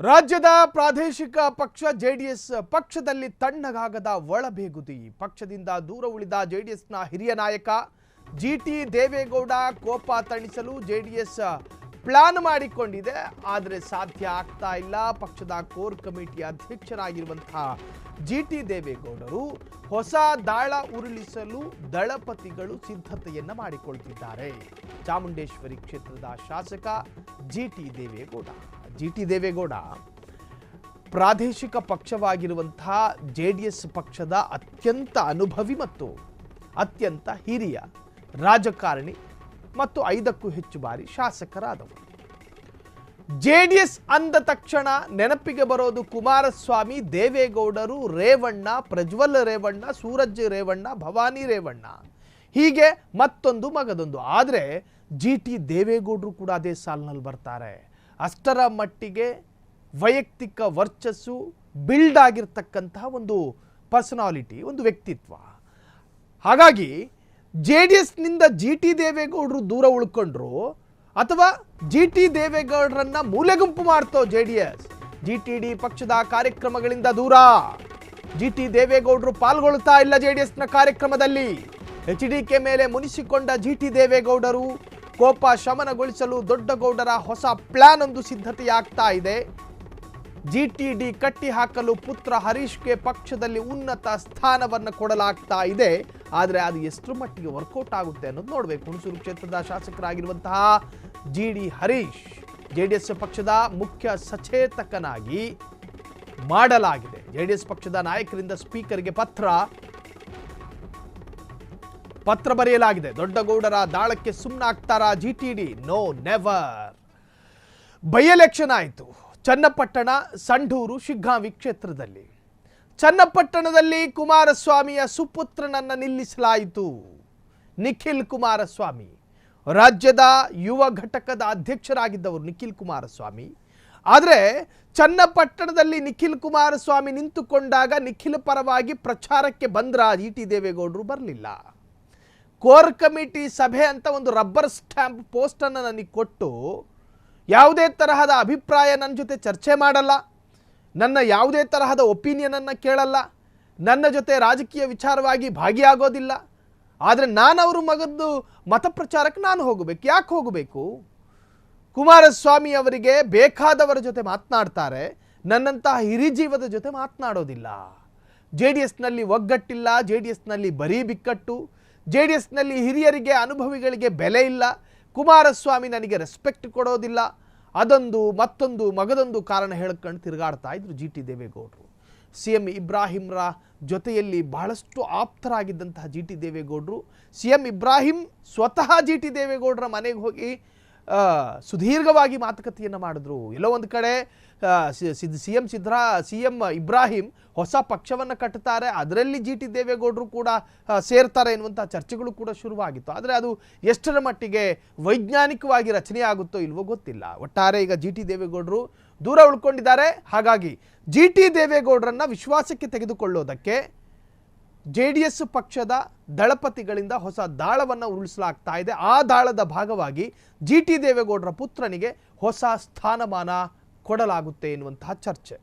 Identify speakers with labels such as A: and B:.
A: ರಾಜ್ಯದ ಪ್ರಾದೇಶಿಕ ಪಕ್ಷ ಜೆಡಿಎಸ್ ಪಕ್ಷದಲ್ಲಿ ತಣ್ಣಗಾಗದ ಒಳಬೇಗುದಿ. ಪಕ್ಷದಿಂದ ದೂರ ಉಳಿದ ಜೆಡಿಎಸ್ನ ಹಿರಿಯ ನಾಯಕ ಜಿಟಿ ದೇವೇಗೌಡ ಕೋಪ ತಣಿಸಲು ಜೆಡಿಎಸ್ ಪ್ಲಾನ್ ಮಾಡಿಕೊಂಡಿದೆ. ಆದರೆ ಸಾಧ್ಯ ಆಗ್ತಾ ಇಲ್ಲ. ಪಕ್ಷದ ಕೋರ್ ಕಮಿಟಿ ಅಧ್ಯಕ್ಷರಾಗಿರುವಂತಹ ಜಿಟಿ ದೇವೇಗೌಡರು ಹೊಸ ದಾಳ ಉರುಳಿಸಲು ದಳಪತಿಗಳು ಸಿದ್ಧತೆಯನ್ನ ಮಾಡಿಕೊಳ್ಳುತ್ತಿದ್ದಾರೆ. ಚಾಮುಂಡೇಶ್ವರಿ ಕ್ಷೇತ್ರದ ಶಾಸಕ ಜಿಟಿ ದೇವೇಗೌಡ ಪ್ರಾದೇಶಿಕ ಪಕ್ಷವಾಗಿರುವಂತಹ ಜೆಡಿಎಸ್ ಪಕ್ಷದ ಅತ್ಯಂತ ಅನುಭವಿ ಮತ್ತು ಅತ್ಯಂತ ಹಿರಿಯ ರಾಜಕಾರಣಿ ಮತ್ತು 5ಕ್ಕೂ ಹೆಚ್ಚು ಬಾರಿ ಶಾಸಕರಾದವರು. ಜೆಡಿಎಸ್ ಅಂದ ತಕ್ಷಣ ನೆನಪಿಗೆ ಬರೋದು ಕುಮಾರಸ್ವಾಮಿ, ದೇವೇಗೌಡರು, ರೇವಣ್ಣ, ಪ್ರಜ್ವಲ್ ರೇವಣ್ಣ, ಸೂರಜ್ ರೇವಣ್ಣ, ಭವಾನಿ ರೇವಣ್ಣ, ಹೀಗೆ ಮತ್ತೊಂದು ಮಗದೊಂದು. ಆದರೆ ಜಿಟಿ ದೇವೇಗೌಡರು ಕೂಡ ಅದೇ ಸಾಲಿನಲ್ಲಿ ಬರ್ತಾರೆ. ಅಷ್ಟರ ಮಟ್ಟಿಗೆ ವೈಯಕ್ತಿಕ ವರ್ಚಸ್ಸು ಬಿಲ್ಡ್ ಆಗಿರ್ತಕ್ಕಂತಹ ಒಂದು ಪರ್ಸನಾಲಿಟಿ, ಒಂದು ವ್ಯಕ್ತಿತ್ವ. ಹಾಗಾಗಿ ಜೆಡಿಎಸ್ನಿಂದ ಜಿಟಿ ದೇವೇಗೌಡರು ದೂರ ಉಳ್ಕೊಂಡ್ರು ಅಥವಾ ಜಿಟಿ ದೇವೇಗೌಡರನ್ನ ಮೂಲೆಗುಂಪು ಮಾಡ್ತೋ ಜೆಡಿಎಸ್. ಜಿಟಿಡಿ ಪಕ್ಷದ ಕಾರ್ಯಕ್ರಮಗಳಿಂದ ದೂರ. ಜಿಟಿ ದೇವೇಗೌಡರು ಪಾಲ್ಗೊಳ್ತಾ ಇಲ್ಲ ಜೆಡಿಎಸ್ನ ಕಾರ್ಯಕ್ರಮದಲ್ಲಿ. ಎಚ್ಡಿಕೆ ಮೇಲೆ ಮುನಿಸಿಕೊಂಡ ಜಿಟಿ ದೇವೇಗೌಡರು ಕೋಪ ಶಮನಗೊಳಿಸಲು ದೊಡ್ಡಗೌಡರ ಹೊಸ ಪ್ಲಾನ್ ಒಂದು ಸಿದ್ಧತೆಯಾಗ್ತಾ ಇದೆ. ಜಿಟಿಡಿ ಕಟ್ಟಿ ಹಾಕಲು ಪುತ್ರ ಹರೀಶ್ಗೆ ಪಕ್ಷದಲ್ಲಿ ಉನ್ನತ ಸ್ಥಾನವನ್ನು ಕೊಡಲಾಗ್ತಾ ಇದೆ. ಆದರೆ ಅದು ಎಷ್ಟರ ಮಟ್ಟಿಗೆ ವರ್ಕೌಟ್ ಆಗುತ್ತೆ ಅನ್ನೋದು ನೋಡಬೇಕು. ಹುಣಸೂರು ಕ್ಷೇತ್ರದ ಶಾಸಕರಾಗಿರುವಂತಹ ಜಿಡಿ ಹರೀಶ್ ಜೆಡಿಎಸ್ ಪಕ್ಷದ ಮುಖ್ಯ ಸಚೇತಕನಾಗಿ ಮಾಡಲಾಗಿದೆ. ಜೆಡಿಎಸ್ ಪಕ್ಷದ ನಾಯಕರಿಂದ ಸ್ಪೀಕರ್ಗೆ ಪತ್ರ ಬರೆಯಲಾಗಿದೆ. ದೊಡ್ಡಗೌಡರ ದಾಳಕ್ಕೆ ಸುಮ್ಮನಾಗ್ತಾರಾ GTD? No, never. By election ಆಯಿತು ಚನ್ನಪಟ್ಟಣ, ಸಂಡೂರು, ಶಿಗ್ಗಾಂವಿ ಕ್ಷೇತ್ರದಲ್ಲಿ. ಚನ್ನಪಟ್ಟಣದಲ್ಲಿ ಕುಮಾರಸ್ವಾಮಿಯ ಸುಪುತ್ರನನ್ನು ನಿಲ್ಲಿಸಲಾಯಿತು. ನಿಖಿಲ್ ಕುಮಾರಸ್ವಾಮಿ ರಾಜ್ಯದ ಯುವ ಘಟಕದ ಅಧ್ಯಕ್ಷರಾಗಿದ್ದವರು ನಿಖಿಲ್ ಕುಮಾರಸ್ವಾಮಿ. ಆದರೆ ಚನ್ನಪಟ್ಟಣದಲ್ಲಿ ನಿಖಿಲ್ ಕುಮಾರಸ್ವಾಮಿ ನಿಂತುಕೊಂಡಾಗ ನಿಖಿಲ್ ಪರವಾಗಿ ಪ್ರಚಾರಕ್ಕೆ ಬಂದ್ರ ಜಿಟಿ ದೇವೇಗೌಡರು ಬರಲಿಲ್ಲ. ಕೋರ್ ಕಮಿಟಿ ಸಭೆ ಅಂತ ಒಂದು ರಬ್ಬರ್ ಸ್ಟ್ಯಾಂಪ್ ಪೋಸ್ಟನ್ನು ನನಗೆ ಕೊಟ್ಟು ಯಾವುದೇ ತರಹದ ಅಭಿಪ್ರಾಯ ನನ್ನ ಜೊತೆ ಚರ್ಚೆ ಮಾಡಲ್ಲ, ನನ್ನ ಯಾವುದೇ ತರಹದ ಒಪಿನಿಯನನ್ನು ಕೇಳಲ್ಲ, ನನ್ನ ಜೊತೆ ರಾಜಕೀಯ ವಿಚಾರವಾಗಿ ಭಾಗಿಯಾಗೋದಿಲ್ಲ. ಆದರೆ ನಾನು ಅವ್ರ ಮಗದ್ದು ಮತ ಪ್ರಚಾರಕ್ಕೆ ನಾನು ಹೋಗಬೇಕು. ಯಾಕೆ ಹೋಗಬೇಕು? ಕುಮಾರಸ್ವಾಮಿ ಅವರಿಗೆ ಬೇಕಾದವರ ಜೊತೆ ಮಾತನಾಡ್ತಾರೆ, ನನ್ನಂತಹ ಹಿರಿಜೀವದ ಜೊತೆ ಮಾತನಾಡೋದಿಲ್ಲ. ಜೆಡಿಎಸ್ನಲ್ಲಿ ಒಗ್ಗಟ್ಟಿಲ್ಲ, ಜೆಡಿಎಸ್ನಲ್ಲಿ ಬರೀ ಬಿಕ್ಕಟ್ಟು, ಜೆಡಿಎಸ್ನಲ್ಲಿ ಹಿರಿಯರಿಗೆ ಅನುಭವಿಗಳಿಗೆ ಬೆಲೆ ಇಲ್ಲ, ಕುಮಾರಸ್ವಾಮಿ ನನಗೆ ರೆಸ್ಪೆಕ್ಟ್ ಕೊಡೋದಿಲ್ಲ, ಅದೊಂದು ಮತ್ತೊಂದು ಮಗದೊಂದು ಕಾರಣ ಹೇಳ್ಕೊಂಡು ತಿರುಗಾಡ್ತಾ ಇದ್ರು ಜಿಟಿ ದೇವೇಗೌಡರು. CM ಇಬ್ರಾಹಿಂರ ಜೊತೆಯಲ್ಲಿ ಬಹಳಷ್ಟು ಆಪ್ತರಾಗಿದ್ದಂತಹ ಜಿಟಿ ದೇವೇಗೌಡರು CM ಇಬ್ರಾಹಿಂ ಸ್ವತಃ ಜಿಟಿ ದೇವೇಗೌಡರ ಮನೆಗೆ ಹೋಗಿ ಸುದೀರ್ಘವಾಗಿ ಮಾತುಕತೆಯನ್ನು ಮಾಡಿದ್ರು. ಎಲ್ಲೋ ಒಂದು ಕಡೆ CM ಇಬ್ರಾಹಿಂ ಹೊಸ ಪಕ್ಷವನ್ನು ಕಟ್ಟುತ್ತಾರೆ, ಅದರಲ್ಲಿ ಜಿಟಿ ದೇವೇಗೌಡರು ಕೂಡ ಸೇರ್ತಾರೆ ಎನ್ನುವಂಥ ಚರ್ಚೆಗಳು ಕೂಡ ಶುರುವಾಗಿತ್ತು. ಆದರೆ ಅದು ಎಷ್ಟರ ಮಟ್ಟಿಗೆ ವೈಜ್ಞಾನಿಕವಾಗಿ ರಚನೆ ಆಗುತ್ತೋ ಇಲ್ವೋ ಗೊತ್ತಿಲ್ಲ. ಒಟ್ಟಾರೆ ಈಗ ಜಿಟಿ ದೇವೇಗೌಡರು ದೂರ ಉಳ್ಕೊಂಡಿದ್ದಾರೆ. ಹಾಗಾಗಿ ಜಿಟಿ ದೇವೇಗೌಡರನ್ನ ವಿಶ್ವಾಸಕ್ಕೆ ತೆಗೆದುಕೊಳ್ಳೋದಕ್ಕೆ ಜೆಡಿಎಸ್ ಪಕ್ಷದ ದಳಪತಿಗಳಿಂದ ಹೊಸ ದಾಳವನ್ನು ಉರುಳಿಸಲಾಗ್ತಾ ಇದೆ. ಆ ದಾಳದ ಭಾಗವಾಗಿ ಜಿಟಿ ದೇವೇಗೌಡರ ಪುತ್ರನಿಗೆ ಹೊಸ ಸ್ಥಾನಮಾನ ಕೊಡಲಾಗುತ್ತೆ ಎನ್ನುವಂತಹ ಚರ್ಚೆ.